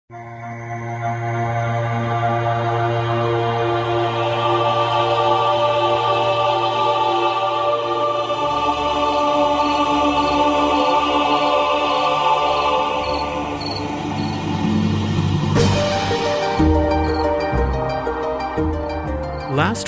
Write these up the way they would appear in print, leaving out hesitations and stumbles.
Last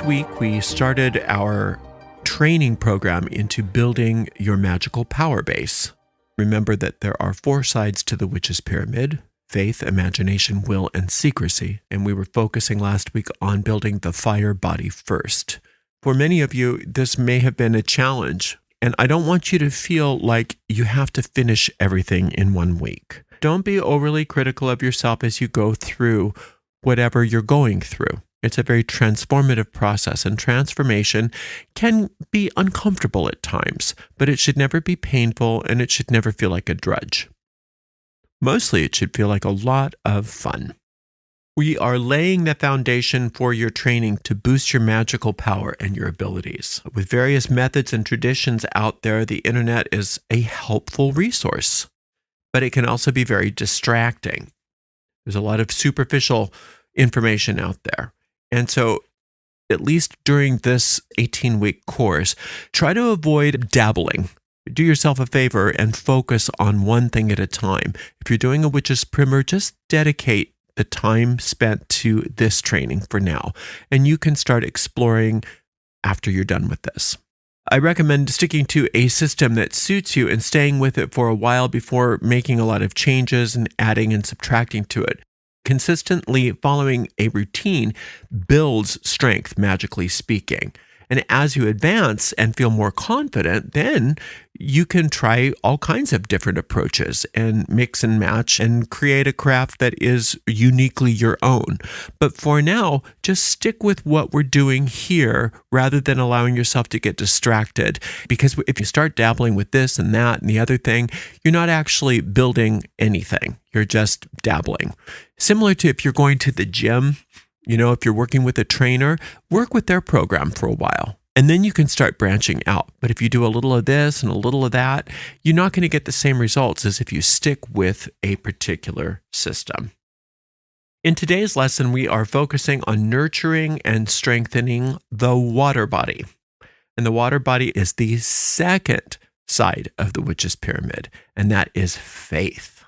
week, we started our training program into building your magical power base. Remember that there are 4 sides to the witch's pyramid: faith, imagination, will, and secrecy. And we were focusing last week on building the fire body first. For many of you, this may have been a challenge, and I don't want you to feel like you have to finish everything in 1 week. Don't be overly critical of yourself as you go through whatever you're going through. It's a very transformative process, and transformation can be uncomfortable at times, but it should never be painful, and it should never feel like a drudge. Mostly, it should feel like a lot of fun. We are laying the foundation for your training to boost your magical power and your abilities. With various methods and traditions out there, the internet is a helpful resource, but it can also be very distracting. There's a lot of superficial information out there. And so, at least during this 18-week course, try to avoid dabbling. Do yourself a favor and focus on one thing at a time. If you're doing a witch's primer, just dedicate the time spent to this training for now, and you can start exploring after you're done with this. I recommend sticking to a system that suits you and staying with it for a while before making a lot of changes and adding and subtracting to it. Consistently following a routine builds strength, magically speaking. And as you advance and feel more confident, then you can try all kinds of different approaches and mix and match and create a craft that is uniquely your own. But for now, just stick with what we're doing here rather than allowing yourself to get distracted. Because if you start dabbling with this and that and the other thing, you're not actually building anything. You're just dabbling. Similar to if you're going to the gym, if you're working with a trainer, work with their program for a while, and then you can start branching out. But if you do a little of this and a little of that, you're not going to get the same results as if you stick with a particular system. In today's lesson, we are focusing on nurturing and strengthening the water body. And the water body is the second side of the witch's pyramid, and that is faith.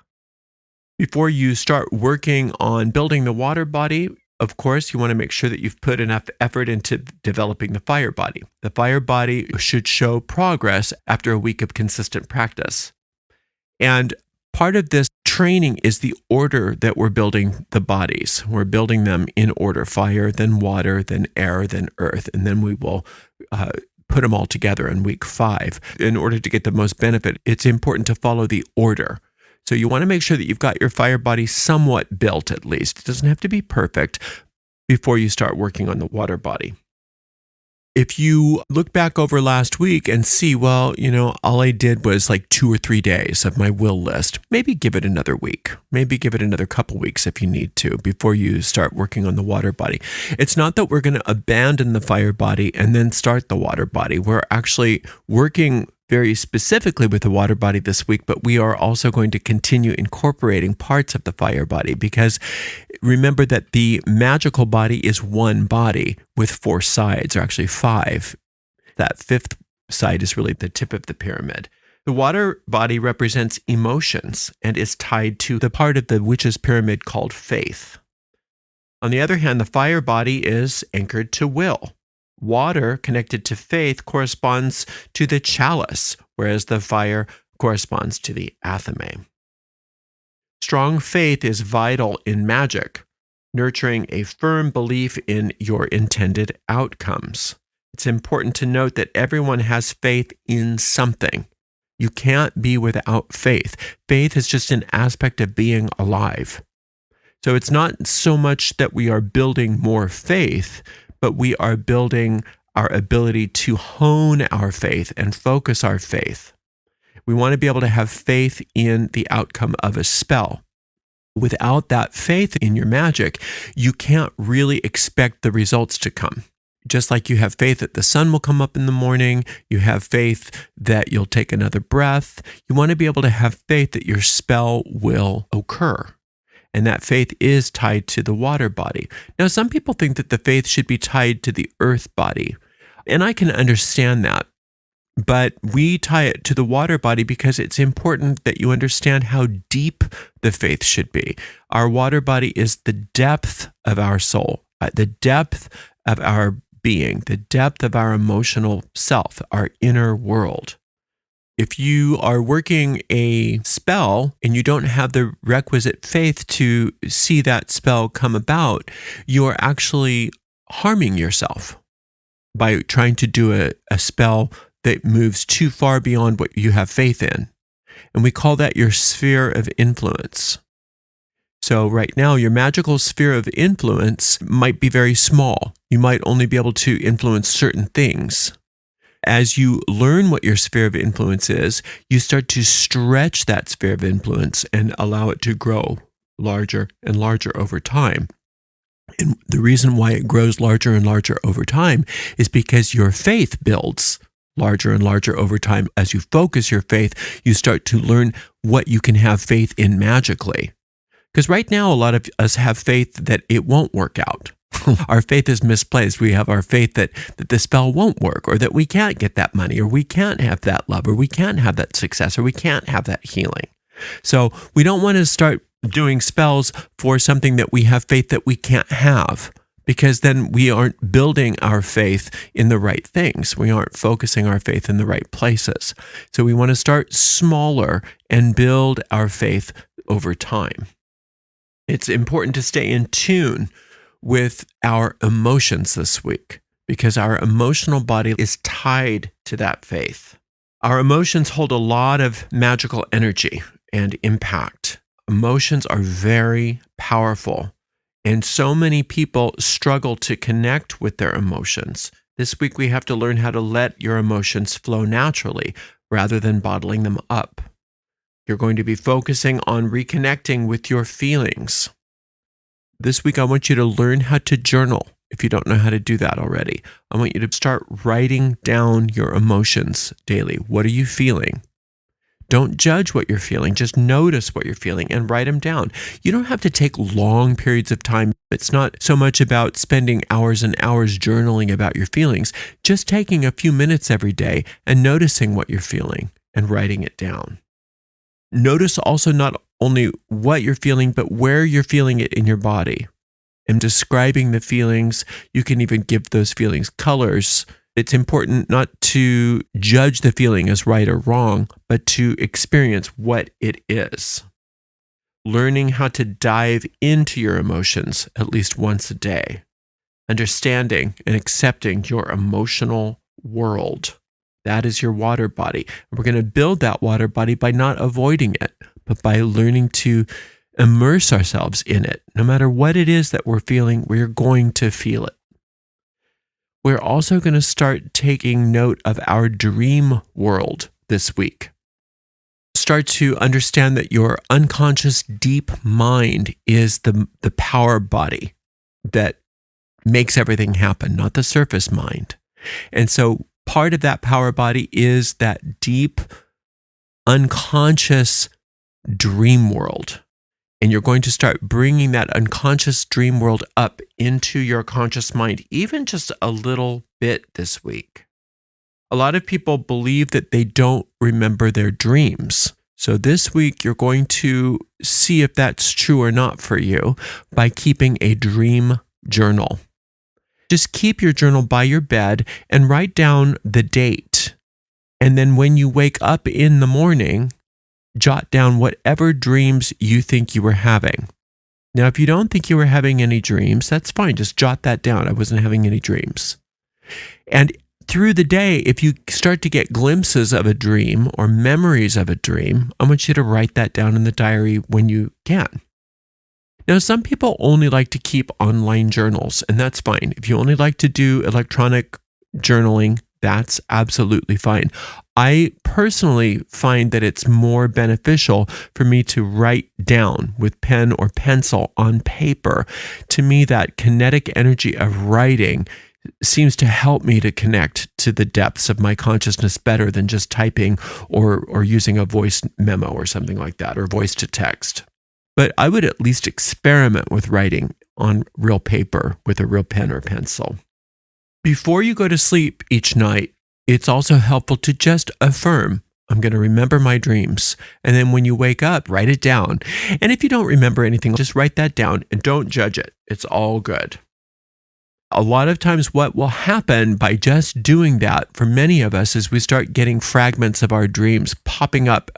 Before you start working on building the water body, of course, you want to make sure that you've put enough effort into developing the fire body. The fire body should show progress after a week of consistent practice. And part of this training is the order that we're building the bodies. We're building them in order: fire, then water, then air, then earth. And then we will put them all together in week 5. In order to get the most benefit, it's important to follow the order. So you want to make sure that you've got your fire body somewhat built at least. It doesn't have to be perfect before you start working on the water body. If you look back over last week and see, all I did was like 2 or 3 days of my will list, maybe give it another week. Maybe give it another couple weeks if you need to before you start working on the water body. It's not that we're going to abandon the fire body and then start the water body. We're actually working very specifically with the water body this week, but we are also going to continue incorporating parts of the fire body, because remember that the magical body is one body with 4 sides, or actually 5. That 5th side is really the tip of the pyramid. The water body represents emotions and is tied to the part of the witch's pyramid called faith. On the other hand, the fire body is anchored to will. Water connected to faith corresponds to the chalice, whereas the fire corresponds to the athame. Strong faith is vital in magic, nurturing a firm belief in your intended outcomes. It's important to note that everyone has faith in something. You can't be without faith. Faith is just an aspect of being alive. So it's not so much that we are building more faith, but we are building our ability to hone our faith and focus our faith. We want to be able to have faith in the outcome of a spell. Without that faith in your magic, you can't really expect the results to come. Just like you have faith that the sun will come up in the morning, you have faith that you'll take another breath, you want to be able to have faith that your spell will occur. And that faith is tied to the water body. Now, some people think that the faith should be tied to the earth body. And I can understand that. But we tie it to the water body because it's important that you understand how deep the faith should be. Our water body is the depth of our soul, the depth of our being, the depth of our emotional self, our inner world. If you are working a spell and you don't have the requisite faith to see that spell come about, you are actually harming yourself by trying to do a spell that moves too far beyond what you have faith in. And we call that your sphere of influence. So right now, your magical sphere of influence might be very small. You might only be able to influence certain things. As you learn what your sphere of influence is, you start to stretch that sphere of influence and allow it to grow larger and larger over time. And the reason why it grows larger and larger over time is because your faith builds larger and larger over time. As you focus your faith, you start to learn what you can have faith in magically. Because right now, a lot of us have faith that it won't work out. Our faith is misplaced. We have our faith that the spell won't work, or that we can't get that money, or we can't have that love, or we can't have that success, or we can't have that healing. So we don't want to start doing spells for something that we have faith that we can't have, because then we aren't building our faith in the right things. We aren't focusing our faith in the right places. So we want to start smaller and build our faith over time. It's important to stay in tune with our emotions this week, because our emotional body is tied to that faith. Our emotions hold a lot of magical energy and impact. Emotions are very powerful, and so many people struggle to connect with their emotions. This week, we have to learn how to let your emotions flow naturally rather than bottling them up. You're going to be focusing on reconnecting with your feelings. This week, I want you to learn how to journal. If you don't know how to do that already, I want you to start writing down your emotions daily. What are you feeling? Don't judge what you're feeling. Just notice what you're feeling and write them down. You don't have to take long periods of time. It's not so much about spending hours and hours journaling about your feelings, just taking a few minutes every day and noticing what you're feeling and writing it down. Notice also not only what you're feeling, but where you're feeling it in your body. And describing the feelings, you can even give those feelings colors. It's important not to judge the feeling as right or wrong, but to experience what it is. Learning how to dive into your emotions at least once a day. Understanding and accepting your emotional world. That is your water body. And we're going to build that water body by not avoiding it, but by learning to immerse ourselves in it. No matter what it is that we're feeling, we're going to feel it. We're also going to start taking note of our dream world this week. Start to understand that your unconscious deep mind is the power body that makes everything happen, not the surface mind. And so part of that power body is that deep, unconscious dream world. And you're going to start bringing that unconscious dream world up into your conscious mind, even just a little bit this week. A lot of people believe that they don't remember their dreams. So this week, you're going to see if that's true or not for you by keeping a dream journal. Just keep your journal by your bed and write down the date. And then when you wake up in the morning, jot down whatever dreams you think you were having. Now, if you don't think you were having any dreams, that's fine. Just jot that down. I wasn't having any dreams. And through the day, if you start to get glimpses of a dream or memories of a dream, I want you to write that down in the diary when you can. Now, some people only like to keep online journals, and that's fine. If you only like to do electronic journaling, that's absolutely fine. I personally find that it's more beneficial for me to write down with pen or pencil on paper. To me, that kinetic energy of writing seems to help me to connect to the depths of my consciousness better than just typing or using a voice memo or something like that, or voice to text. but I would at least experiment with writing on real paper with a real pen or pencil. Before you go to sleep each night, it's also helpful to just affirm, I'm going to remember my dreams. And then when you wake up, write it down. And if you don't remember anything, just write that down and don't judge it. It's all good. A lot of times what will happen by just doing that for many of us is we start getting fragments of our dreams popping up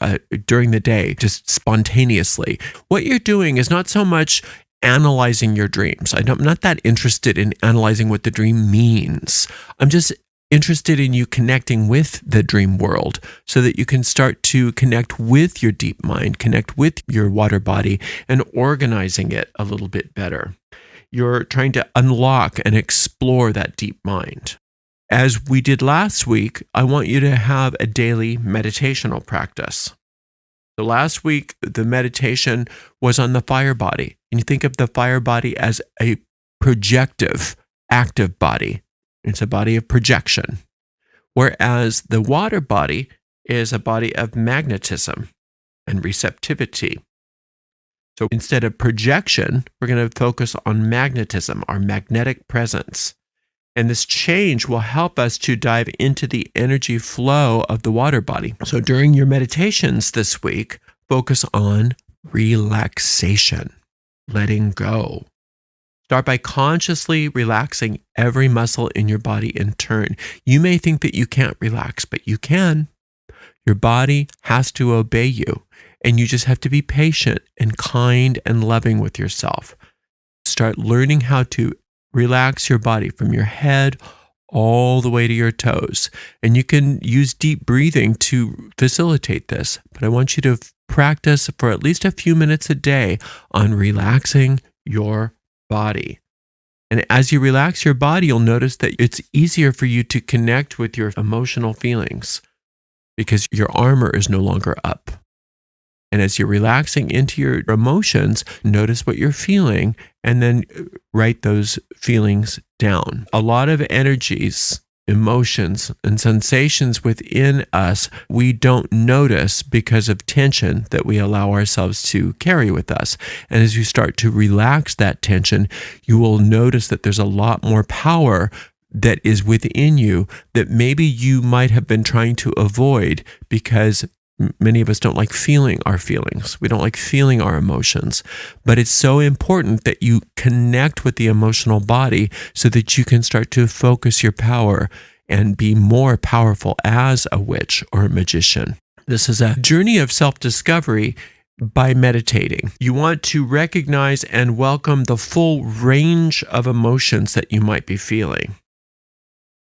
during the day, just spontaneously. What you're doing is not so much analyzing your dreams. I'm not that interested in analyzing what the dream means. I'm just interested in you connecting with the dream world so that you can start to connect with your deep mind, connect with your water body, and organizing it a little bit better. You're trying to unlock and explore that deep mind. As we did last week, I want you to have a daily meditational practice. So last week, the meditation was on the fire body. And you think of the fire body as a projective, active body. It's a body of projection. Whereas the water body is a body of magnetism and receptivity. So instead of projection, we're going to focus on magnetism, our magnetic presence. And this change will help us to dive into the energy flow of the water body. So during your meditations this week, focus on relaxation, letting go. Start by consciously relaxing every muscle in your body in turn. You may think that you can't relax, but you can. Your body has to obey you. And you just have to be patient and kind and loving with yourself. Start learning how to relax your body from your head all the way to your toes. And you can use deep breathing to facilitate this. But I want you to practice for at least a few minutes a day on relaxing your body. And as you relax your body, you'll notice that it's easier for you to connect with your emotional feelings because your armor is no longer up. And as you're relaxing into your emotions, notice what you're feeling and then write those feelings down. A lot of energies, emotions, and sensations within us we don't notice because of tension that we allow ourselves to carry with us. And as you start to relax that tension, you will notice that there's a lot more power that is within you that maybe you might have been trying to avoid because many of us don't like feeling our feelings. We don't like feeling our emotions. But it's so important that you connect with the emotional body so that you can start to focus your power and be more powerful as a witch or a magician. This is a journey of self-discovery by meditating. You want to recognize and welcome the full range of emotions that you might be feeling.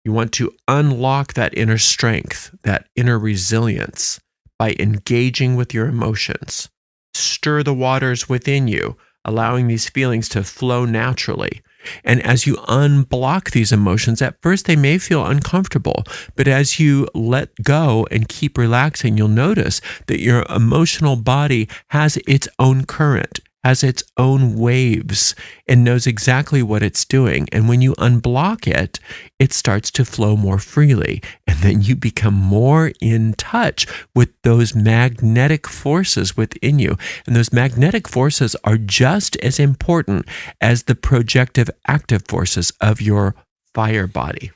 You want to unlock that inner strength, that inner resilience, by engaging with your emotions. Stir the waters within you, allowing these feelings to flow naturally. And as you unblock these emotions, at first they may feel uncomfortable, but as you let go and keep relaxing, you'll notice that your emotional body has its own current, has its own waves, and knows exactly what it's doing. And when you unblock it, it starts to flow more freely. And then you become more in touch with those magnetic forces within you. And those magnetic forces are just as important as the projective active forces of your fire body.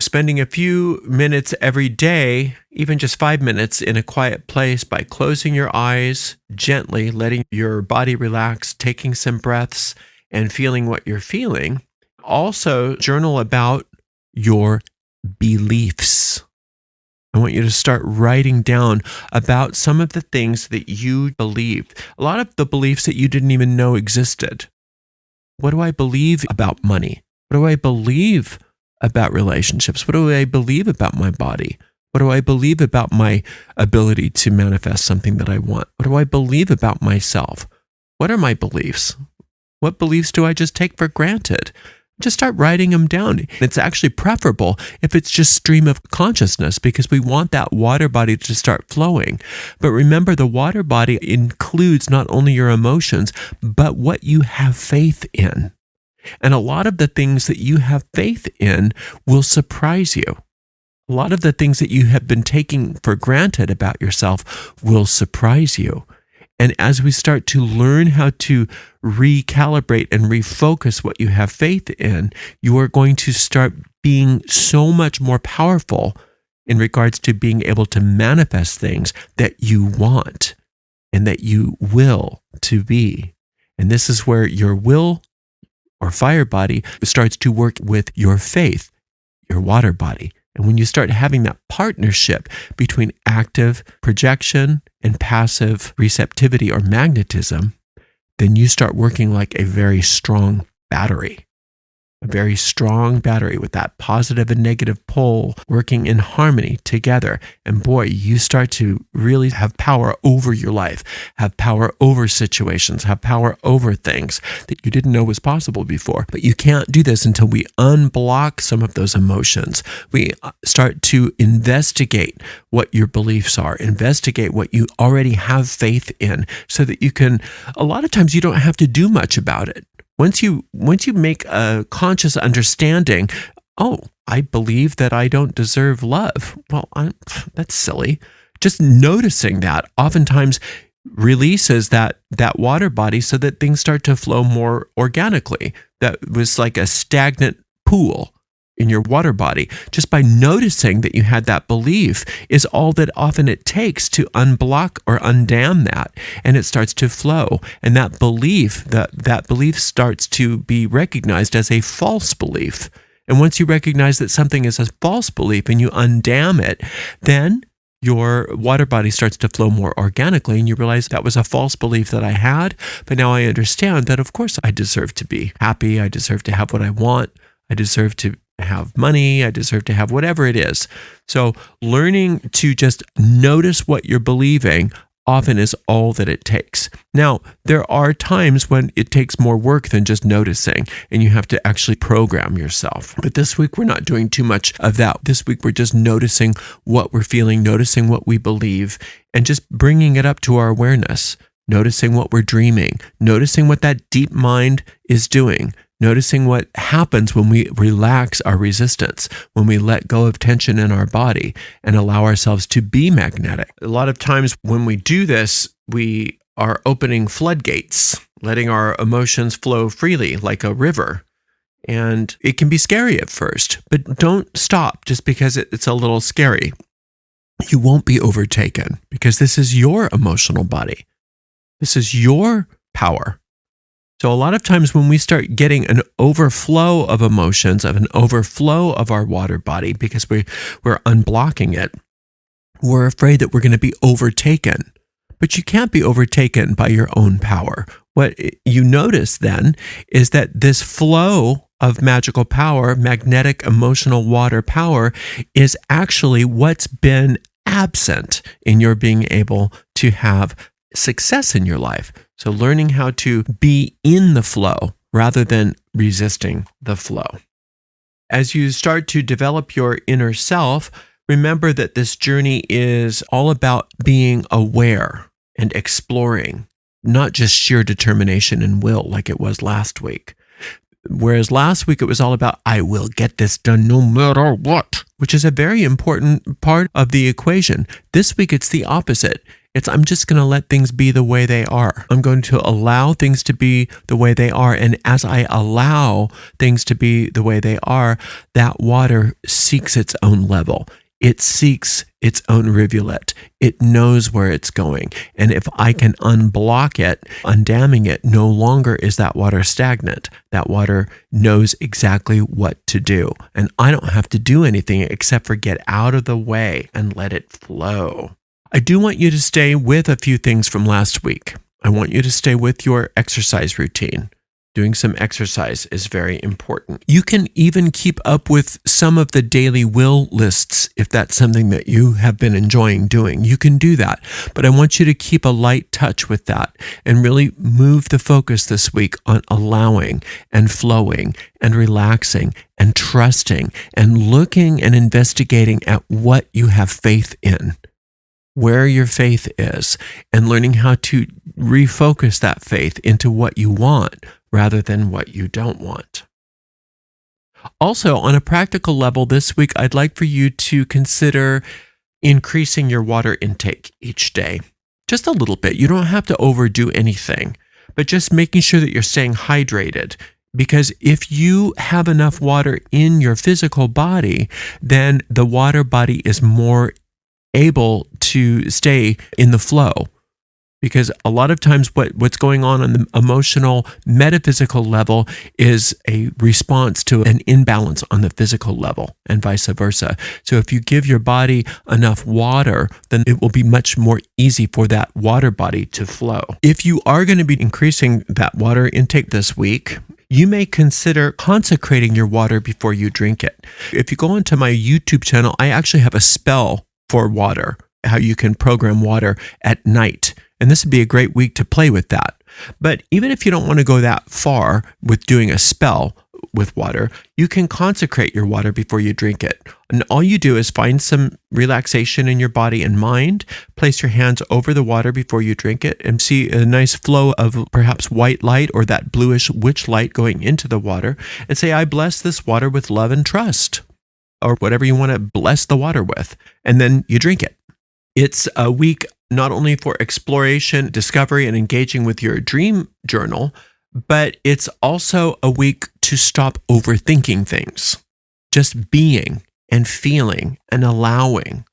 Spending a few minutes every day, even just 5 minutes in a quiet place by closing your eyes, gently letting your body relax, taking some breaths and feeling what you're feeling. Also, journal about your beliefs. I want you to start writing down about some of the things that you believe. A lot of the beliefs that you didn't even know existed. What do I believe about money? What do I believe about relationships? What do I believe about my body? What do I believe about my ability to manifest something that I want? What do I believe about myself? What are my beliefs? What beliefs do I just take for granted? Just start writing them down. It's actually preferable if it's just stream of consciousness because we want that water body to start flowing. But remember, the water body includes not only your emotions, but what you have faith in. And a lot of the things that you have faith in will surprise you. A lot of the things that you have been taking for granted about yourself will surprise you. And as we start to learn how to recalibrate and refocus what you have faith in, you are going to start being so much more powerful in regards to being able to manifest things that you want and that you will to be. And this is where your will or fire body starts to work with your faith, your water body. And when you start having that partnership between active projection and passive receptivity or magnetism, then you start working like a very strong battery. A very strong battery with that positive and negative pole working in harmony together. And boy, you start to really have power over your life, have power over situations, have power over things that you didn't know was possible before. But you can't do this until we unblock some of those emotions. We start to investigate what your beliefs are, investigate what you already have faith in, so that you can, a lot of times you don't have to do much about it. Once you make a conscious understanding, oh, I believe that I don't deserve love. Well, that's silly. Just noticing that oftentimes releases that water body so that things start to flow more organically. That was like a stagnant pool in your water body. Just by noticing that you had that belief is all that often it takes to unblock or undam that, and it starts to flow. And that belief starts to be recognized as a false belief. And once you recognize that something is a false belief and you undam it, then your water body starts to flow more organically, and you realize that was a false belief that I had, but now I understand that of course I deserve to be happy, I deserve to have what I want, I deserve to have money, I deserve to have whatever it is. So learning to just notice what you're believing often is all that it takes. Now, there are times when it takes more work than just noticing, and you have to actually program yourself. But this week, we're not doing too much of that. This week, we're just noticing what we're feeling, noticing what we believe, and just bringing it up to our awareness, noticing what we're dreaming, noticing what that deep mind is doing, noticing what happens when we relax our resistance, when we let go of tension in our body and allow ourselves to be magnetic. A lot of times when we do this, we are opening floodgates, letting our emotions flow freely like a river. And it can be scary at first, but don't stop just because it's a little scary. You won't be overtaken because this is your emotional body. This is your power. So a lot of times when we start getting an overflow of emotions, of an overflow of our water body, because we're unblocking it, we're afraid that we're going to be overtaken. But you can't be overtaken by your own power. What you notice then is that this flow of magical power, magnetic, emotional water power, is actually what's been absent in your being able to have success in your life. So learning how to be in the flow rather than resisting the flow. As you start to develop your inner self, remember that this journey is all about being aware and exploring, not just sheer determination and will like it was last week. Whereas last week it was all about, I will get this done no matter what, which is a very important part of the equation. This week it's the opposite. I'm just going to let things be the way they are. I'm going to allow things to be the way they are. And as I allow things to be the way they are, that water seeks its own level. It seeks its own rivulet. It knows where it's going. And if I can unblock it, undamming it, no longer is that water stagnant. That water knows exactly what to do. And I don't have to do anything except for get out of the way and let it flow. I do want you to stay with a few things from last week. I want you to stay with your exercise routine. Doing some exercise is very important. You can even keep up with some of the daily will lists if that's something that you have been enjoying doing. You can do that. But I want you to keep a light touch with that and really move the focus this week on allowing and flowing and relaxing and trusting and looking and investigating at what you have faith in, where your faith is, and learning how to refocus that faith into what you want rather than what you don't want. Also, on a practical level this week, I'd like for you to consider increasing your water intake each day. just a little bit. You don't have to overdo anything, but just making sure that you're staying hydrated. Because if you have enough water in your physical body, then the water body is more able to stay in the flow. Because a lot of times what's going on the emotional, metaphysical level is a response to an imbalance on the physical level and vice versa. So if you give your body enough water, then it will be much more easy for that water body to flow. If you are going to be increasing that water intake this week, you may consider consecrating your water before you drink it. If you go onto my YouTube channel, I actually have a spell for water, how you can program water at night. And this would be a great week to play with that. But even if you don't want to go that far with doing a spell with water, you can consecrate your water before you drink it. And all you do is find some relaxation in your body and mind, place your hands over the water before you drink it, and see a nice flow of perhaps white light or that bluish witch light going into the water, and say, I bless this water with love and trust, or whatever you want to bless the water with. And then you drink it. It's a week not only for exploration, discovery, and engaging with your dream journal, but it's also a week to stop overthinking things. Just being and feeling and allowing.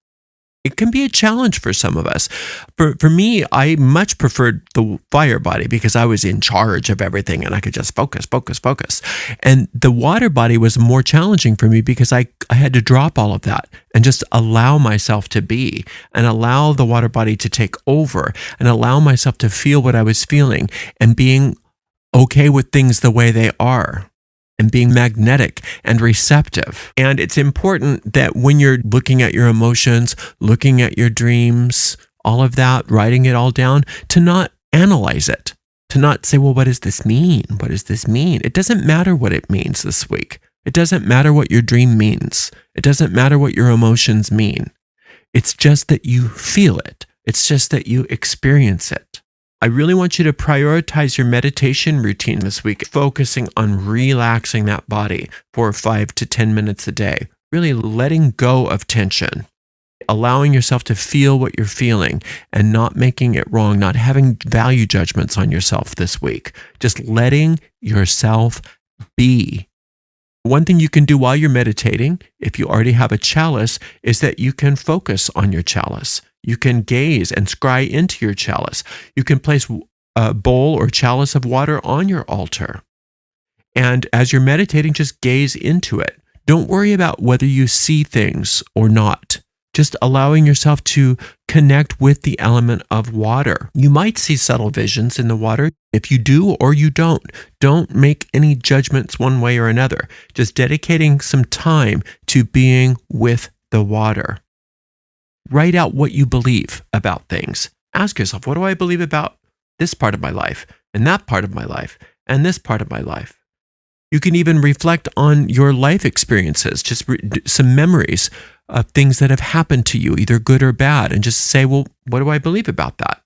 It can be a challenge for some of us. For me, I much preferred the fire body because I was in charge of everything and I could just focus. And the water body was more challenging for me because I had to drop all of that and just allow myself to be and allow the water body to take over and allow myself to feel what I was feeling and being okay with things the way they are. And being magnetic and receptive. And it's important that when you're looking at your emotions, looking at your dreams, all of that, writing it all down, to not analyze it, to not say, well, what does this mean? What does this mean? It doesn't matter what it means this week. It doesn't matter what your dream means. It doesn't matter what your emotions mean. It's just that you feel it. It's just that you experience it. I really want you to prioritize your meditation routine this week, focusing on relaxing that body for 5 to 10 minutes a day, really letting go of tension, allowing yourself to feel what you're feeling and not making it wrong, not having value judgments on yourself this week, just letting yourself be. One thing you can do while you're meditating, if you already have a chalice, is that you can focus on your chalice. You can gaze and scry into your chalice. You can place a bowl or chalice of water on your altar. And as you're meditating, just gaze into it. Don't worry about whether you see things or not. Just allowing yourself to connect with the element of water. You might see subtle visions in the water. If you do or you don't make any judgments one way or another. Just dedicating some time to being with the water. Write out what you believe about things. Ask yourself, what do I believe about this part of my life, and that part of my life, and this part of my life? You can even reflect on your life experiences, just some memories of things that have happened to you, either good or bad, and just say, well, what do I believe about that?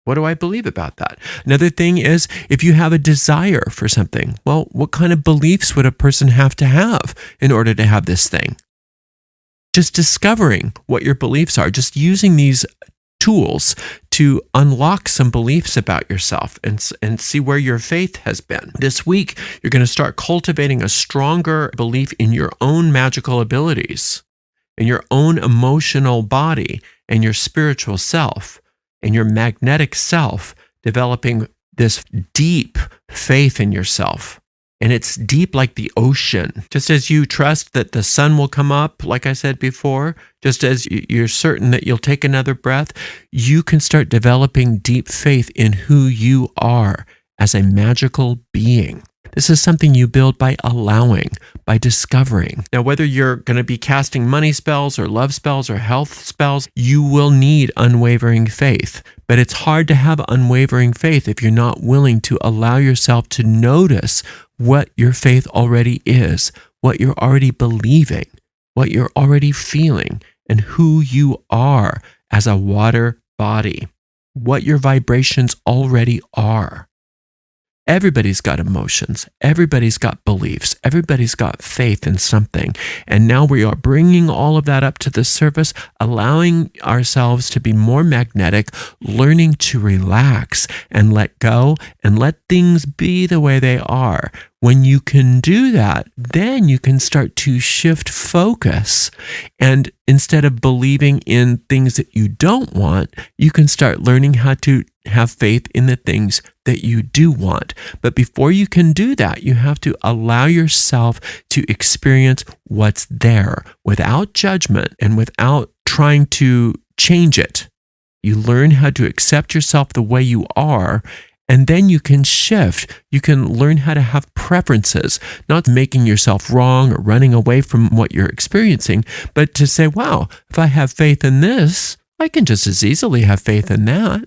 What do I believe about that? Another thing is, if you have a desire for something, well, what kind of beliefs would a person have to have in order to have this thing? Just discovering what your beliefs are, just using these tools to unlock some beliefs about yourself and see where your faith has been. This week, you're going to start cultivating a stronger belief in your own magical abilities, in your own emotional body, and your spiritual self, and your magnetic self, developing this deep faith in yourself. And it's deep like the ocean. Just as you trust that the sun will come up, like I said before, just as you're certain that you'll take another breath, you can start developing deep faith in who you are as a magical being. This is something you build by allowing, by discovering. Now, whether you're going to be casting money spells or love spells or health spells, you will need unwavering faith. But it's hard to have unwavering faith if you're not willing to allow yourself to notice what your faith already is, what you're already believing, what you're already feeling, and who you are as a water body, what your vibrations already are. Everybody's got emotions. Everybody's got beliefs. Everybody's got faith in something. And now we are bringing all of that up to the surface, allowing ourselves to be more magnetic, learning to relax and let go and let things be the way they are. When you can do that, then you can start to shift focus. And instead of believing in things that you don't want, you can start learning how to have faith in the things that you do want. But before you can do that, you have to allow yourself to experience what's there without judgment and without trying to change it. You learn how to accept yourself the way you are. And then you can shift. You can learn how to have preferences, not making yourself wrong or running away from what you're experiencing, but to say, wow, if I have faith in this, I can just as easily have faith in that.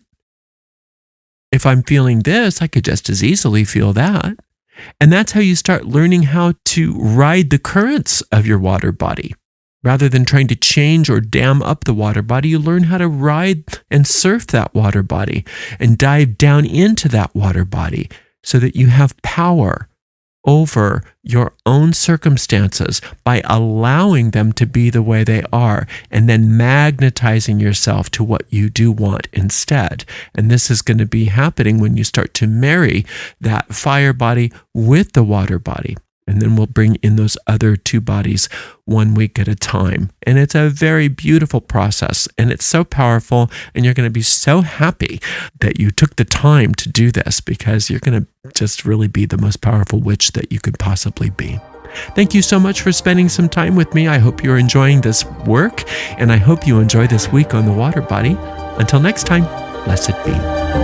If I'm feeling this, I could just as easily feel that. And that's how you start learning how to ride the currents of your water body. Rather than trying to change or dam up the water body, you learn how to ride and surf that water body and dive down into that water body so that you have power over your own circumstances by allowing them to be the way they are and then magnetizing yourself to what you do want instead. And this is going to be happening when you start to marry that fire body with the water body. And then we'll bring in those other two bodies 1 week at a time. And it's a very beautiful process. And it's so powerful. And you're going to be so happy that you took the time to do this, because you're going to just really be the most powerful witch that you could possibly be. Thank you so much for spending some time with me. I hope you're enjoying this work. And I hope you enjoy this week on the water body. Until next time, blessed be.